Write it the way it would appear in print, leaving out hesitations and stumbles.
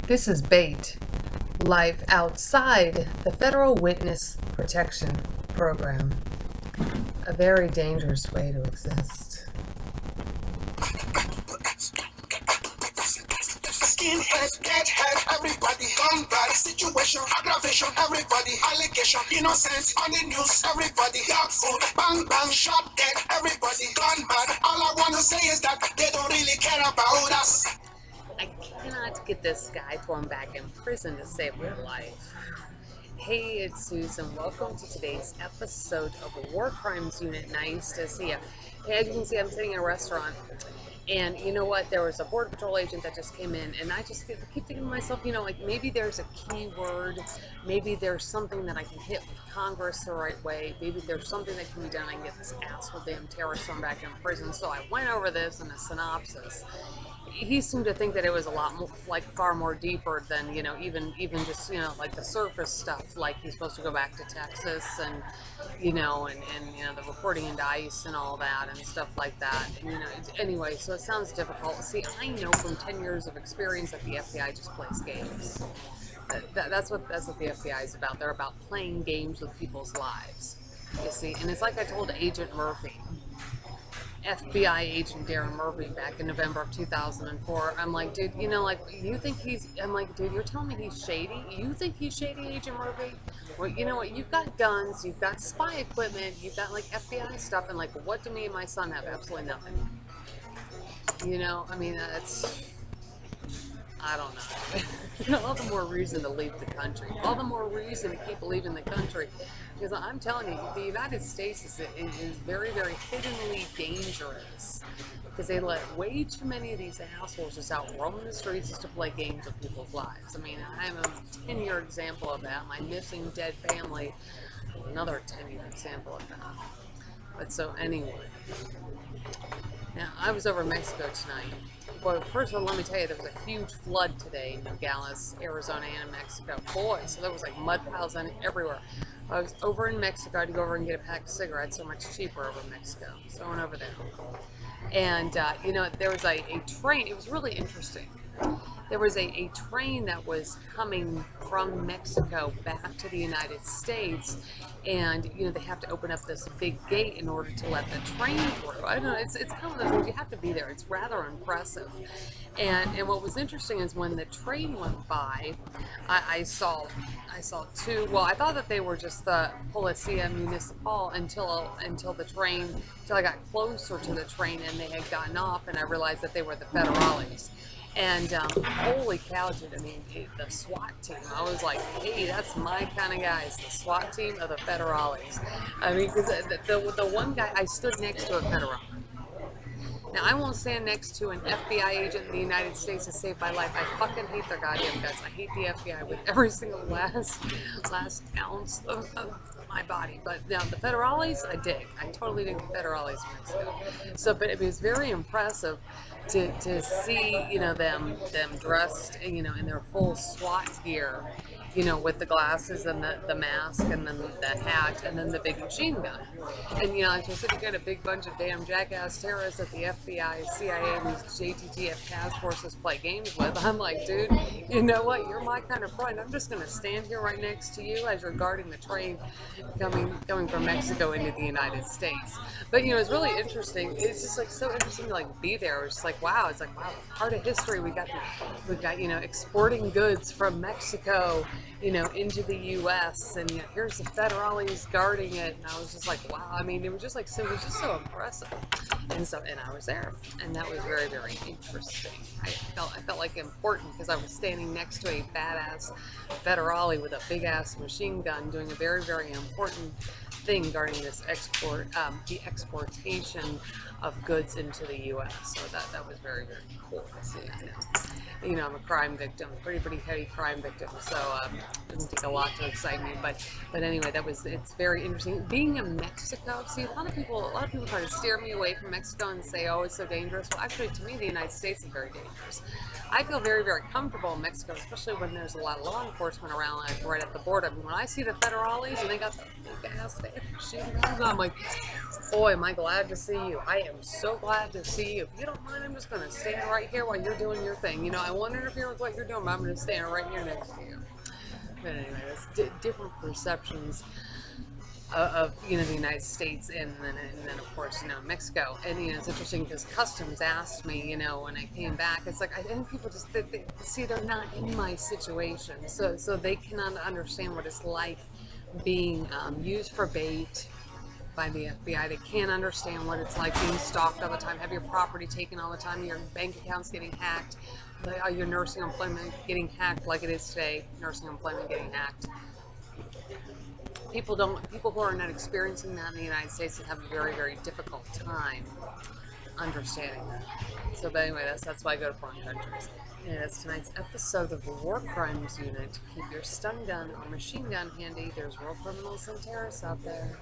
This is BAIT, life outside the Federal Witness Protection Program. A very dangerous way to exist. Skinheads, deadhead, everybody, gun bad, situation, aggravation, everybody, allegation, innocence, on the news, everybody, dog food, bang bang, shot dead, everybody, gun bad. All I wanna say is that they don't really care about us. I cannot get this guy thrown back in prison to save your life. Hey, it's Susan. Welcome to today's episode of War Crimes Unit. Nice to see you. Hey, as you can see, I'm sitting in a restaurant. And you know what? There was a Border Patrol agent that just came in, and I just keep thinking to myself, like maybe there's a keyword, maybe there's something that I can hit with Congress the right way, maybe there's something that can be done. I can get this asshole damn terrorist thrown back in prison. So I went over this in a synopsis. He seemed to think that it was a lot more, far more deeper than, even just, like the surface stuff, like he's supposed to go back to Texas and, the reporting into ICE and all that and stuff like that. And, anyway, so it sounds difficult. See, I know from 10 years of experience that the FBI just plays games. That's what the FBI is about. They're about playing games with people's lives, you see. And it's like I told Agent Murphy, FBI agent Darren Murphy, back in November of 2004. I'm like, dude, you think I'm like, dude, you're telling me he's shady? You think he's shady, Agent Murphy? Well, you know what? You've got guns, you've got spy equipment, you've got FBI stuff, and what do me and my son have? Absolutely nothing. That's, I don't know. All the more reason to leave the country. All the more reason to keep leaving the country. Because I'm telling you, the United States is very, very hiddenly dangerous. Because they let way too many of these assholes just out roaming the streets just to play games with people's lives. I'm a 10-year example of that. My missing dead family, another 10-year example of that. But so anyway. Now, I was over in Mexico tonight. Well, first of all, let me tell you, there was a huge flood today in Nogales, Arizona, and in Mexico. Boy, so there was mud piles everywhere. I was over in Mexico. I had to go over and get a pack of cigarettes, so much cheaper over in Mexico. So I went over there. And, there was a train. It was really interesting. There was a train that was coming from Mexico back to the United States, and they have to open up this big gate in order to let the train through. I don't know, it's kind of the things, you have to be there. It's rather impressive. And what was interesting is when the train went by, I saw two. Well, I thought that they were just the Policia Municipal until I got closer to the train and they had gotten off, and I realized that they were the Federales. And holy cow, dude, the SWAT team. I was like, hey, that's my kind of guys, the SWAT team of the Federales. Because the one guy, I stood next to a Federal. Now, I won't stand next to an FBI agent in the United States to save my life. I fucking hate their goddamn guts. I hate the FBI with every single last ounce of my body. But now the Federales, I dig. I totally dig the Federales in Mexico. So, but it was very impressive to see, them dressed, in their full SWAT gear, with the glasses and the mask and then the hat and then the big machine gun. And, I was sitting here, a big bunch of damn jackass terrorists that the FBI, CIA, and these JTTF task forces play games with. I'm like, dude, you know what? You're my kind of friend. I'm just going to stand here right next to you as you're guarding the train coming from Mexico into the United States. But, it's really interesting. It's just so interesting to be there. It's wow. It's wow, part of history. We got exporting goods from Mexico, into the U.S. and here's the Federales guarding it, and I was just wow. It was just it was just so impressive, and I was there, and that was very, very interesting. I felt important because I was standing next to a badass Federale with a big ass machine gun doing a very, very important thing guarding this the exportation of goods into the U.S. So that was very, very cool to see. I'm a crime victim, pretty heavy crime victim, so it doesn't take a lot to excite me. But anyway, it's very interesting. Being in Mexico, see, a lot of people try to steer me away from Mexico and say, oh, it's so dangerous. Well, actually, to me, the United States is very dangerous. I feel very, very comfortable in Mexico, especially when there's a lot of law enforcement around, right at the border. When I see the Federales and they got the big ass machine guns, I'm like, boy, am I glad to see you. I am so glad to see you. If you don't mind, I'm just going to stand right here while you're doing your thing. I won't interfere with what you're doing, but I'm going to stand right here next to you. But anyway, that's different perceptions of the United States, and then of course Mexico. And it's interesting because customs asked me when I came back. It's like I think people just they see they're not in my situation, so they cannot understand what it's like being used for bait by the FBI. They can't understand what it's like being stalked all the time, have your property taken all the time, your bank accounts getting hacked, your nursing employment getting hacked like it is today, nursing employment getting hacked. People who are not experiencing that in the United States have a very, very difficult time understanding that. So, but anyway, that's why I go to foreign countries. And that's tonight's episode of the War Crimes Unit. Keep your stun gun or machine gun handy. There's war criminals and terrorists out there.